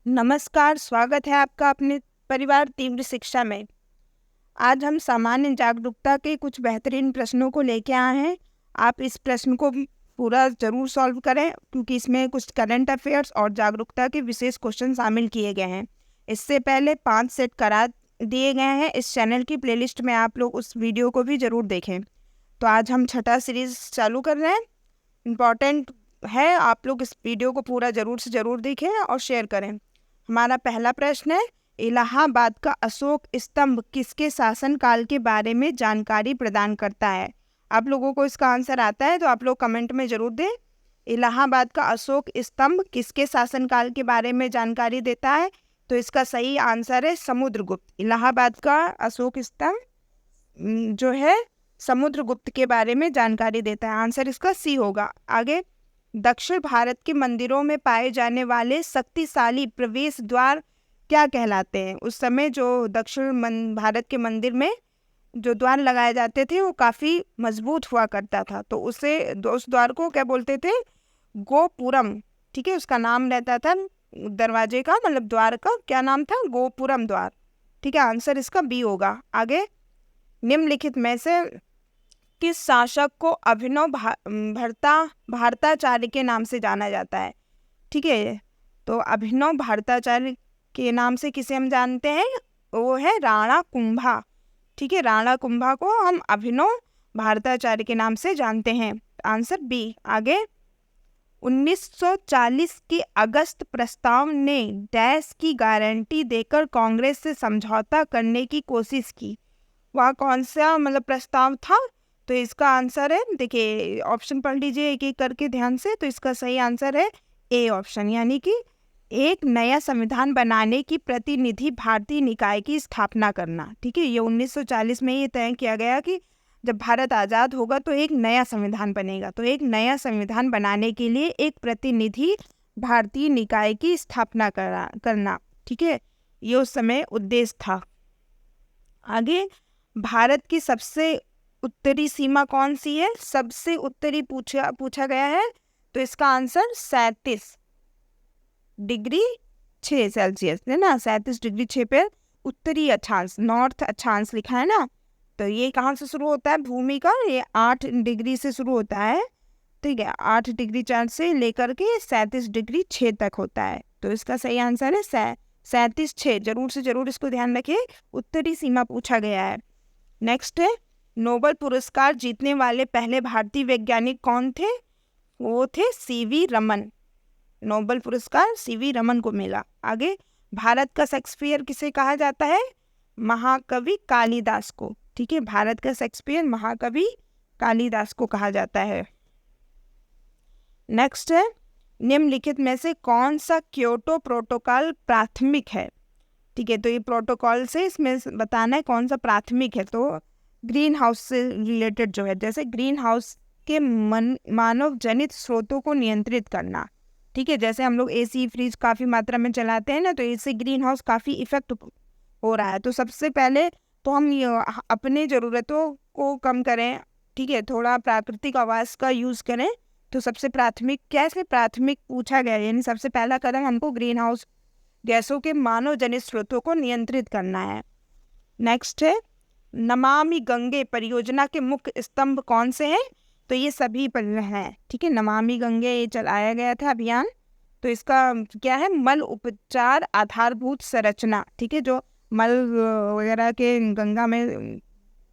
नमस्कार, स्वागत है आपका अपने परिवार तीव्र शिक्षा में। आज हम सामान्य जागरूकता के कुछ बेहतरीन प्रश्नों को लेके आए हैं। आप इस प्रश्न को भी पूरा ज़रूर सॉल्व करें क्योंकि इसमें कुछ करंट अफेयर्स और जागरूकता के विशेष क्वेश्चन शामिल किए गए हैं। इससे पहले 5 सेट करा दिए गए हैं। इस चैनल की प्लेलिस्ट में आप लोग उस वीडियो को भी ज़रूर देखें। तो आज हम छठा सीरीज़ चालू कर रहे हैं। इम्पॉर्टेंट है, आप लोग इस वीडियो को पूरा ज़रूर से ज़रूर देखें और शेयर करें। हमारा पहला प्रश्न है, इलाहाबाद का अशोक स्तंभ किसके शासनकाल के बारे में जानकारी प्रदान करता है? आप लोगों को इसका आंसर आता है तो आप लोग कमेंट में ज़रूर दें। इलाहाबाद का अशोक स्तंभ किसके शासनकाल के बारे में जानकारी देता है? तो इसका सही आंसर है समुद्रगुप्त। इलाहाबाद का अशोक स्तंभ जो है समुद्रगुप्त के बारे में जानकारी देता है। आंसर इसका सी होगा। आगे, दक्षिण भारत के मंदिरों में पाए जाने वाले शक्तिशाली प्रवेश द्वार क्या कहलाते हैं? उस समय जो दक्षिण भारत के मंदिर में जो द्वार लगाए जाते थे वो काफ़ी मजबूत हुआ करता था, तो उस द्वार को क्या बोलते थे? गोपुरम। ठीक है, उसका नाम रहता था दरवाजे का, मतलब द्वार का क्या नाम था? गोपुरम द्वार। ठीक है, आंसर इसका बी होगा। आगे, निम्नलिखित में से किस शासक को अभिनव भारताचार्य के नाम से जाना जाता है? ठीक है, तो अभिनव भारताचार्य के नाम से किसे हम जानते हैं? वो है राणा कुंभा। ठीक है, राणा कुंभा को हम अभिनव भारताचार्य के नाम से जानते हैं। Answer B. आगे, 1940 के अगस्त प्रस्ताव ने डैश की गारंटी देकर कांग्रेस से समझौता करने की कोशिश की। वह कौन सा मतलब प्रस्ताव था? तो इसका आंसर है, देखिए ऑप्शन पढ़ लीजिए एक एक करके ध्यान से। तो इसका सही आंसर है ए ऑप्शन, यानी कि एक नया संविधान बनाने की प्रतिनिधि भारतीय निकाय की स्थापना करना। ठीक है, ये 1940 में ये तय किया गया कि जब भारत आज़ाद होगा तो एक नया संविधान बनेगा। तो एक नया संविधान बनाने के लिए एक प्रतिनिधि भारतीय निकाय की स्थापना करना। ठीक है, ये उस समय उद्देश्य था। आगे, भारत की सबसे उत्तरी सीमा कौन सी है? सबसे उत्तरी पूछा गया है, तो इसका आंसर 37 डिग्री 6 सेल्सियस है ना। 37 डिग्री 6 पे उत्तरी अक्षांश, नॉर्थ अक्षांश लिखा है ना। तो ये कहाँ से शुरू होता है? भूमि का ये 8 डिग्री से शुरू होता है। ठीक है, 8 डिग्री 4 से लेकर के 37 डिग्री 6 तक होता है। तो इसका सही आंसर है 37 6। जरूर से जरूर इसको ध्यान रखिए, उत्तरी सीमा पूछा गया है। नेक्स्ट है, नोबेल पुरस्कार जीतने वाले पहले भारतीय वैज्ञानिक कौन थे? वो थे सीवी रमन। नोबेल पुरस्कार सीवी रमन को मिला। आगे, भारत का शेक्सपियर किसे कहा जाता है? महाकवि कालिदास को। ठीक है, भारत का शेक्सपियर महाकवि कालिदास को कहा जाता है। नेक्स्ट है, निम्नलिखित में से कौन सा क्योटो प्रोटोकॉल प्राथमिक है? ठीक है, तो ये प्रोटोकॉल से इसमें बताना है कौन सा प्राथमिक है। तो ग्रीन हाउस से रिलेटेड जो है, जैसे ग्रीन हाउस के मानव जनित स्रोतों को नियंत्रित करना। ठीक है, जैसे हम लोग एसी फ्रिज काफ़ी मात्रा में चलाते हैं ना, तो इससे ग्रीन हाउस काफ़ी इफेक्ट हो रहा है। तो सबसे पहले तो हम ये अपने ज़रूरतों को कम करें। ठीक है, थोड़ा प्राकृतिक आवास का यूज़ करें। तो सबसे प्राथमिक क्या है? इसमें प्राथमिक पूछा गया है, यानी सबसे पहला कदम हमको ग्रीन हाउस गैसों के मानव जनित स्रोतों को नियंत्रित करना है। नेक्स्ट है, नमामि गंगे परियोजना के मुख्य स्तंभ कौन से हैं? तो ये सभी पर हैं। ठीक है, नमामि गंगे ये चलाया गया था अभियान। तो इसका क्या है? मल उपचार आधारभूत संरचना। ठीक है, जो मल वगैरह के गंगा में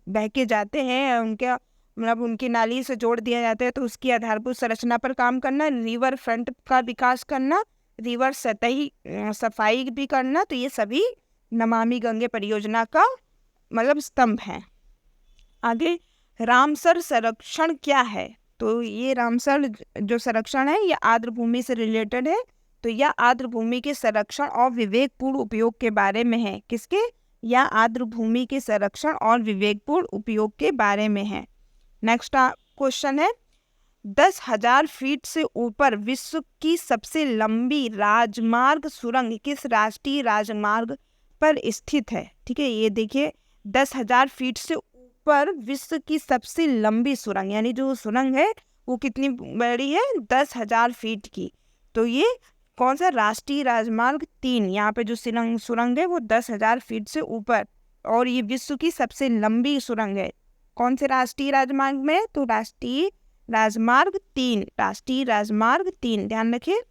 बह के जाते हैं, उनके मतलब उनकी नाली से जोड़ दिया जाता है, तो उसकी आधारभूत संरचना पर काम करना, रिवर फ्रंट का विकास करना, रिवर सतही सफाई भी करना। तो ये सभी नमामि गंगे परियोजना का मतलब स्तंभ है। आगे, रामसर संरक्षण क्या है? तो ये रामसर जो संरक्षण है ये आर्द्र भूमि से रिलेटेड है। तो यह आर्द्र भूमि के संरक्षण और विवेकपूर्ण उपयोग के बारे में है। किसके? या आर्द्र भूमि के संरक्षण और विवेकपूर्ण उपयोग के बारे में है। नेक्स्ट क्वेश्चन है, 10,000 फीट से ऊपर विश्व की सबसे लंबी राजमार्ग सुरंग किस राष्ट्रीय राजमार्ग पर स्थित है? ठीक है, ये देखिए 10,000 फीट से ऊपर विश्व की सबसे लंबी सुरंग, यानी जो सुरंग है वो कितनी बड़ी है? 10,000 फीट की। तो ये कौन सा? राष्ट्रीय राजमार्ग 3। यहाँ पे जो सुरंग है वो 10,000 फीट से ऊपर, और ये विश्व की सबसे लंबी सुरंग है। कौन से राष्ट्रीय राजमार्ग में? तो राष्ट्रीय राजमार्ग 3, राष्ट्रीय राजमार्ग 3, ध्यान रखिए।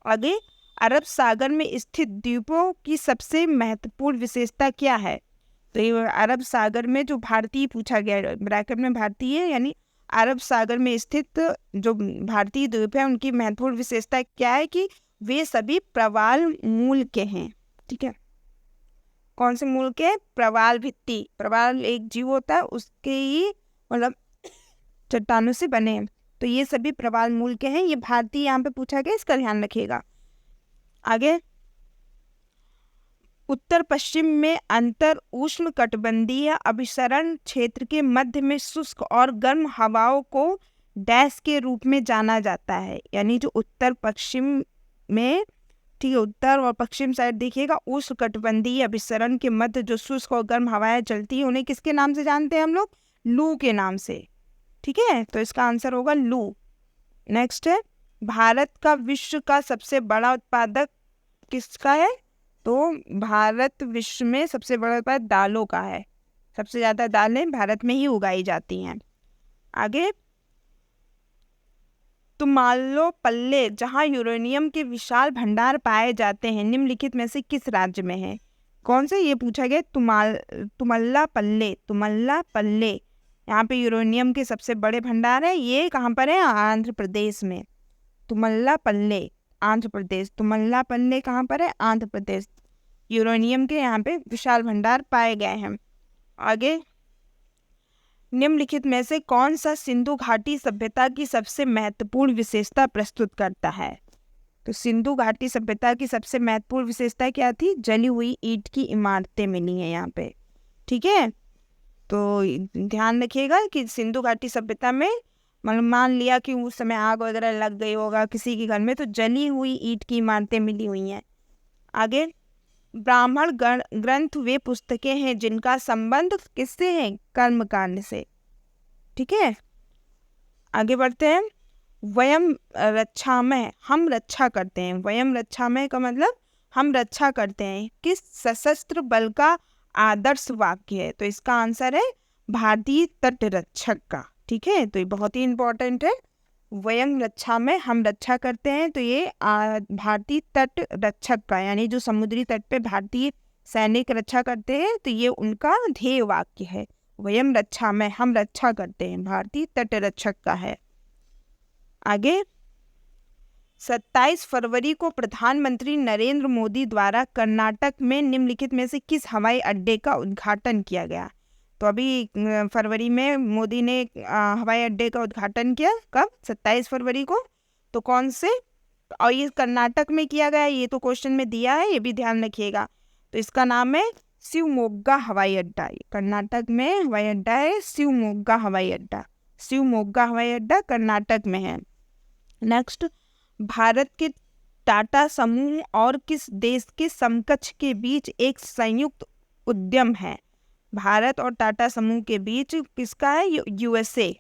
आगे, अरब सागर में स्थित द्वीपों की सबसे महत्वपूर्ण विशेषता क्या है? तो ये अरब सागर में जो भारतीय पूछा गया है, ब्रैकेट में भारतीय यानी अरब सागर में स्थित जो भारतीय द्वीप है उनकी महत्वपूर्ण विशेषता क्या है? कि वे सभी प्रवाल मूल के हैं। ठीक है, कौन से मूल के? प्रवाल भित्ति। प्रवाल एक जीव होता है, उसके ही मतलब चट्टानों से बने हैं, तो ये सभी प्रवाल मूल के हैं। ये भारतीय यहाँ पे पूछा गया, इसका ध्यान रखिएगा। आगे, उत्तर पश्चिम में अंतर उष्ण कटिबंधीय अभिसरण क्षेत्र के मध्य में शुष्क और गर्म हवाओं को डैश के रूप में जाना जाता है। यानी जो उत्तर पश्चिम में, ठीक है, उत्तर और पश्चिम साइड देखिएगा, उष्ण कटिबंधीय अभिसरण के मध्य जो शुष्क और गर्म हवाएं चलती हैं उन्हें किसके नाम से जानते हैं हम लोग? लू के नाम से। ठीक है, तो इसका आंसर होगा लू। नेक्स्ट है, भारत का विश्व का सबसे बड़ा उत्पादक किसका है? तो भारत विश्व में सबसे बड़ा उत्पादक दालों का है। सबसे ज़्यादा दालें भारत में ही उगाई जाती हैं। आगे, तुमालोपल्ले जहाँ यूरेनियम के विशाल भंडार पाए जाते हैं, निम्नलिखित में से किस राज्य में है? कौन से? ये पूछा गया तुमल्लापल्ले। तुमल्लापल्ले, यहाँ पे यूरेनियम के सबसे बड़े भंडार है। ये कहाँ पर है? आंध्र प्रदेश में। तुमल्लापल्ले, आंध्र प्रदेश। तुमल्लापल्ले कहाँ पर है? आंध्र प्रदेश। यूरेनियम के यहाँ पे विशाल भंडार पाए गए हैं। आगे, निम्नलिखित में से कौन सा सिंधु घाटी सभ्यता की सबसे महत्वपूर्ण विशेषता प्रस्तुत करता है? तो सिंधु घाटी सभ्यता की सबसे महत्वपूर्ण विशेषता क्या थी? जली हुई ईंट की इमारतें मिली हैं यहाँ पे। ठीक है, तो ध्यान रखिएगा कि सिंधु घाटी सभ्यता में मतलब मान लिया कि उस समय आग वगैरह लग गई होगा किसी के घर में, तो जली हुई ईंट की इमारतें मिली हुई हैं। आगे, ब्राह्मण ग्रंथ वे पुस्तकें हैं जिनका संबंध किससे है? कर्मकांड से। ठीक है, आगे बढ़ते हैं। वयम रक्षामः, हम रक्षा करते हैं। वयम रक्षामः का मतलब हम रक्षा करते हैं किस सशस्त्र बल का आदर्श वाक्य है? तो इसका आंसर है भारतीय तट रक्षक का। ठीक है, तो ये बहुत ही इंपॉर्टेंट है। वयम रक्षामः, हम रक्षा करते हैं, तो ये भारतीय तट रक्षक का, यानी जो समुद्री तट पे भारतीय सैनिक रक्षा करते हैं, तो ये उनका ध्येय वाक्य है। वयम रक्षामः, हम रक्षा करते हैं, भारतीय तट रक्षक का है। आगे, 27 फरवरी को प्रधानमंत्री नरेंद्र मोदी द्वारा कर्नाटक में निम्नलिखित में से किस हवाई अड्डे का उद्घाटन किया गया? तो अभी फरवरी में मोदी ने हवाई अड्डे का उद्घाटन किया। कब? 27 फरवरी को। तो कौन से? और ये कर्नाटक में किया गया, ये तो क्वेश्चन में दिया है, ये भी ध्यान रखिएगा। तो इसका नाम है शिवमोग्गा हवाई अड्डा। कर्नाटक में हवाई अड्डा है शिवमोग्गा हवाई अड्डा। शिवमोग्गा हवाई अड्डा कर्नाटक में है। नेक्स्ट, भारत के टाटा समूह और किस देश के समकक्ष के बीच एक संयुक्त उद्यम है? भारत और टाटा समूह के बीच किसका है? यूएसए।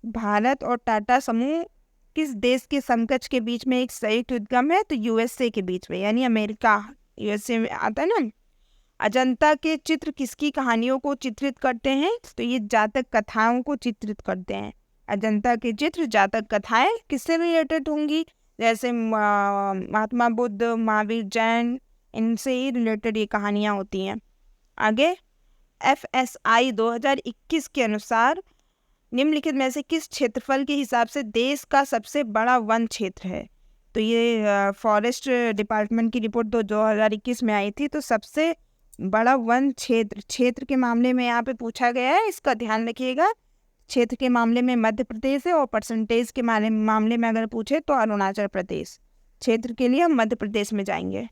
भारत और टाटा समूह किस देश के समकक्ष के बीच में एक संयुक्त उद्यम है? तो यूएसए के बीच में, यानी अमेरिका, यूएसए में आता है ना। अजंता के चित्र किसकी कहानियों को चित्रित करते हैं? तो ये जातक कथाओं को चित्रित करते हैं। अजंता के चित्र जातक कथाएं किससे रिलेटेड होंगी? जैसे महात्मा बुद्ध, महावीर जैन, इनसे ही रिलेटेड ये कहानियाँ होती हैं। आगे, FSI 2021 के अनुसार निम्नलिखित में से किस क्षेत्रफल के हिसाब से देश का सबसे बड़ा वन क्षेत्र है? तो ये फॉरेस्ट डिपार्टमेंट की रिपोर्ट 2021 में आई थी। तो सबसे बड़ा वन क्षेत्र के मामले में यहाँ पे पूछा गया है, इसका ध्यान रखिएगा। क्षेत्र के मामले में मध्य प्रदेश है, और परसेंटेज के मामले में अगर पूछे तो अरुणाचल प्रदेश। क्षेत्र के लिए हम मध्य प्रदेश में जाएंगे।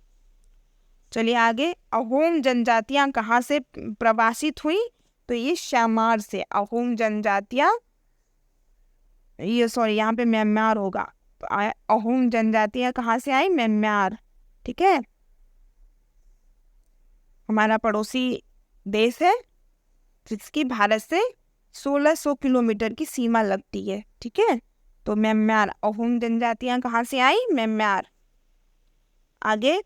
चलिए आगे, अहोम जनजातियां कहाँ से प्रवासित हुई? तो ये श्यामार से। अहोम जनजातियां, ये सॉरी यहाँ पे म्यांमार होगा। तो अहोम जनजातियां कहाँ से आई? म्यांमार। ठीक है, हमारा पड़ोसी देश है जिसकी भारत से 1600 किलोमीटर की सीमा लगती है। ठीक है, तो म्यांमार, अहोम जनजातियां कहाँ से आई? म्यांमार। आगे,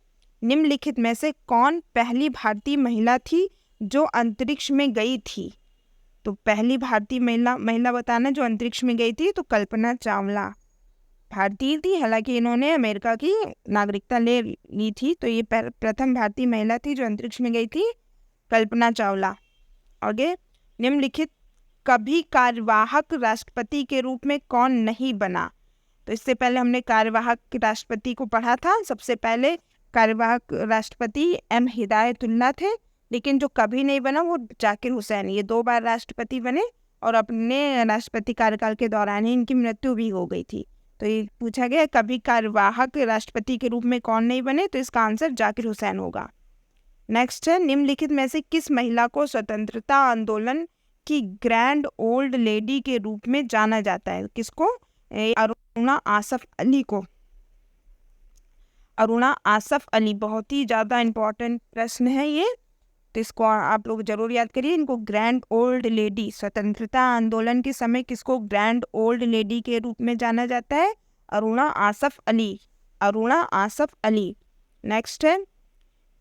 निम्नलिखित में से कौन पहली भारतीय महिला थी जो अंतरिक्ष में गई थी? तो पहली भारतीय महिला बताना जो अंतरिक्ष में गई थी, तो कल्पना चावला भारतीय थी, हालांकि इन्होंने अमेरिका की नागरिकता ले ली थी। तो ये प्रथम भारतीय महिला थी जो अंतरिक्ष में गई थी, कल्पना चावला। आगे, निम्नलिखित कभी कार्यवाहक राष्ट्रपति के रूप में कौन नहीं बना? तो इससे पहले हमने कार्यवाहक राष्ट्रपति को पढ़ा था। सबसे पहले कार्यवाहक राष्ट्रपति एम हिदायतुल्लाह थे, लेकिन जो कभी नहीं बना वो जाकिर हुसैन। ये 2 बार राष्ट्रपति बने और अपने राष्ट्रपति कार्यकाल के दौरान ही इनकी मृत्यु भी हो गई थी। तो ये पूछा गया कभी कार्यवाहक राष्ट्रपति के रूप में कौन नहीं बने, तो इसका आंसर जाकिर हुसैन होगा। नेक्स्ट है, निम्नलिखित में से किस महिला को स्वतंत्रता आंदोलन की ग्रैंड ओल्ड लेडी के रूप में जाना जाता है? किसको? अरुणा आसफ अली को। अरुणा आसफ अली, बहुत ही ज़्यादा इम्पोर्टेंट प्रश्न है ये, तो इसको आप लोग जरूर याद करिए। इनको ग्रैंड ओल्ड लेडी, स्वतंत्रता आंदोलन के समय किसको ग्रैंड ओल्ड लेडी के रूप में जाना जाता है? अरुणा आसफ अली। अरुणा आसफ अली। नेक्स्ट है,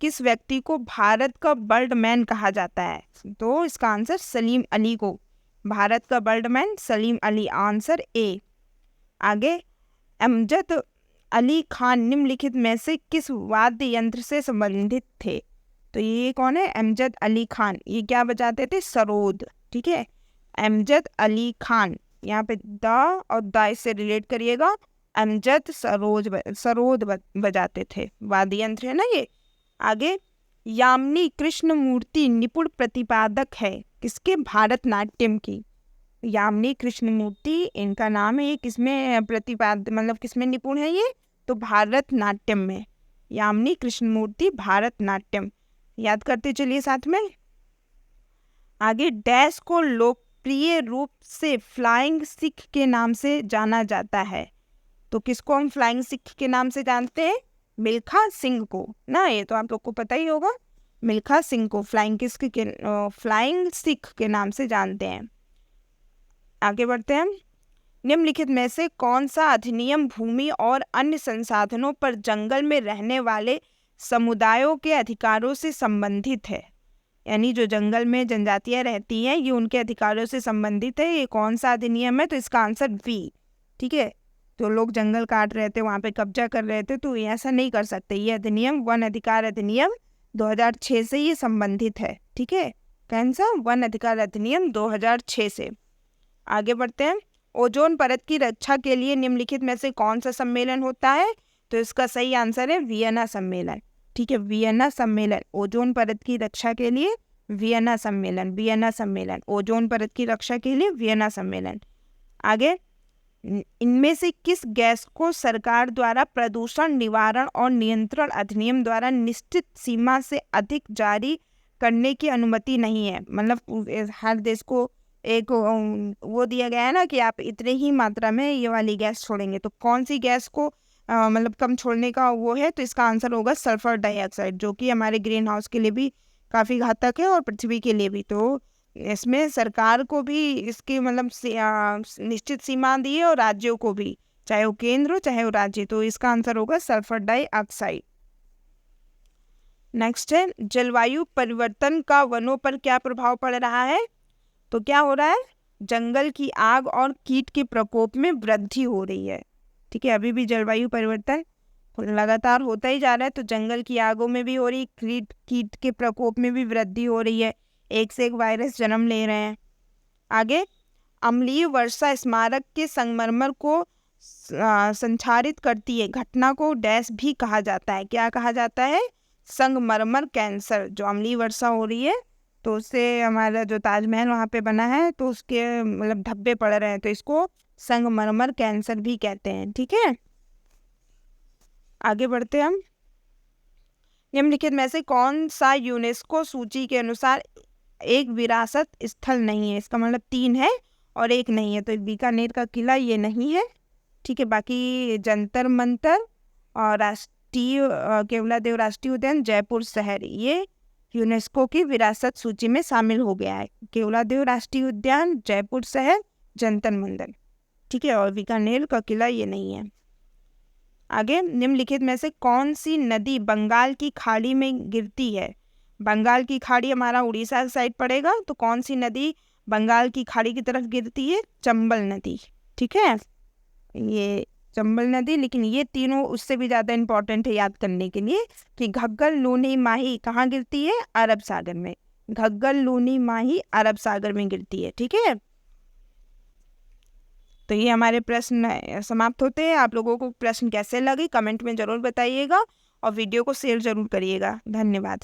किस व्यक्ति को भारत का बर्डमैन कहा जाता है? तो इसका आंसर सलीम अली को। भारत का Birdman Salim Ali, answer A. आगे, अमजद अली खान निम्नलिखित में से किस वाद्य यंत्र से संबंधित थे? तो ये कौन है? अमजद अली खान। ये क्या बजाते थे? सरोद। ठीक है, अमजद अली खान। यहाँ पे द और द से रिलेट करिएगा। अमजद सरोद बजाते थे, वाद्य यंत्र है ना ये। आगे, यामिनी कृष्णमूर्ति निपुण प्रतिपादक है किसके? भारतनाट्यम की। यामिनी कृष्णमूर्ति इनका नाम है। ये किसमें मतलब किसमें निपुण है ये? तो भारतनाट्यम में। यामिनी कृष्णमूर्ति भारतनाट्यम, याद करते चलिए साथ में। आगे, डैश को लोकप्रिय रूप से फ्लाइंग सिख के नाम से जाना जाता है? तो किसको हम फ्लाइंग सिख के नाम से जानते हैं? मिल्खा सिंह को ना, ये तो आप लोग को पता ही होगा। मिल्खा सिंह को फ्लाइंग सिख के नाम से जानते हैं। आगे बढ़ते हैं। निम्नलिखित में से कौन सा अधिनियम भूमि और अन्य संसाधनों पर जंगल में रहने वाले समुदायों के अधिकारों से संबंधित है? यानी जो जंगल में जनजातियां रहती हैं, ये उनके अधिकारों से संबंधित है। ये कौन सा अधिनियम है? तो इसका आंसर बी। ठीक है, जो लोग जंगल काट रहे थे, वहाँ पे कब्जा कर रहे थे, तो ऐसा नहीं कर सकते। ये अधिनियम वन अधिकार अधिनियम 2006 से ये संबंधित है। ठीक है, कौन सा? वन अधिकार अधिनियम 2006 से। आगे बढ़ते हैं। ओजोन परत की रक्षा के लिए निम्नलिखित में से कौन सा सम्मेलन होता है? तो इसका सही आंसर है वियना सम्मेलन। ठीक है, वियना सम्मेलन। ओजोन परत की रक्षा के लिए वियना सम्मेलन। वियना सम्मेलन, ओजोन परत की रक्षा के लिए वियना सम्मेलन। आगे, इनमें से किस गैस को सरकार द्वारा प्रदूषण निवारण और नियंत्रण अधिनियम द्वारा निश्चित सीमा से अधिक जारी करने की अनुमति नहीं है? मतलब हर देश को एक वो दिया गया है ना कि आप इतने ही मात्रा में ये वाली गैस छोड़ेंगे। तो कौन सी गैस को मतलब कम छोड़ने का वो है? तो इसका आंसर होगा सल्फर डाइऑक्साइड, जो कि हमारे ग्रीन हाउस के लिए भी काफ़ी घातक है और पृथ्वी के लिए भी। तो इसमें सरकार को भी इसकी मतलब निश्चित सीमा दी है और राज्यों को भी, चाहे वो केंद्र हो चाहे वो राज्य। तो इसका आंसर होगा सल्फर डाइऑक्साइड। नेक्स्ट है, जलवायु परिवर्तन का वनों पर क्या प्रभाव पड़ रहा है? तो क्या हो रहा है? जंगल की आग और कीट के प्रकोप में वृद्धि हो रही है। ठीक है, अभी भी जलवायु परिवर्तन लगातार होता ही जा रहा है। तो जंगल की आगों में भी हो रही, कीट के प्रकोप में भी वृद्धि हो रही है। एक से एक वायरस जन्म ले रहे हैं। आगे, अम्लीय वर्षा स्मारक के संगमरमर को संचारित करती है घटना को डैश भी कहा जाता है? क्या कहा जाता है? संगमरमर कैंसर। जो अम्लीय वर्षा हो रही है तो उससे हमारा जो ताजमहल वहाँ पे बना है तो उसके मतलब धब्बे पड़ रहे हैं, तो इसको संगमरमर कैंसर भी कहते हैं। ठीक है, आगे बढ़ते हैं हम। निम्नलिखित में से कौन सा यूनेस्को सूची के अनुसार एक विरासत स्थल नहीं है? इसका मतलब 3 है और 1 नहीं है। तो बीकानेर का किला ये नहीं है। ठीक है, बाकी जंतर मंतर और राष्ट्रीय केवलादेव राष्ट्रीय उद्यान जयपुर शहर ये यूनेस्को की विरासत सूची में शामिल हो गया है। केवलादेव राष्ट्रीय उद्यान, जयपुर शहर, जंतर मंतर। ठीक है, और बीकानेर का किला ये नहीं है। आगे, निम्नलिखित में से कौन सी नदी बंगाल की खाड़ी में गिरती है? बंगाल की खाड़ी हमारा उड़ीसा साइड पड़ेगा, तो कौन सी नदी बंगाल की खाड़ी की तरफ गिरती है? चंबल नदी। ठीक है, ये चंबल नदी। लेकिन ये तीनों उससे भी ज़्यादा इम्पोर्टेंट है याद करने के लिए कि घग्गर, लूनी, माही कहाँ गिरती है? अरब सागर में। घग्गर, लूनी, माही अरब सागर में गिरती है। ठीक है, तो ये हमारे प्रश्न समाप्त होते हैं। आप लोगों को प्रश्न कैसे लगे कमेंट में ज़रूर बताइएगा और वीडियो को शेयर ज़रूर करिएगा। धन्यवाद।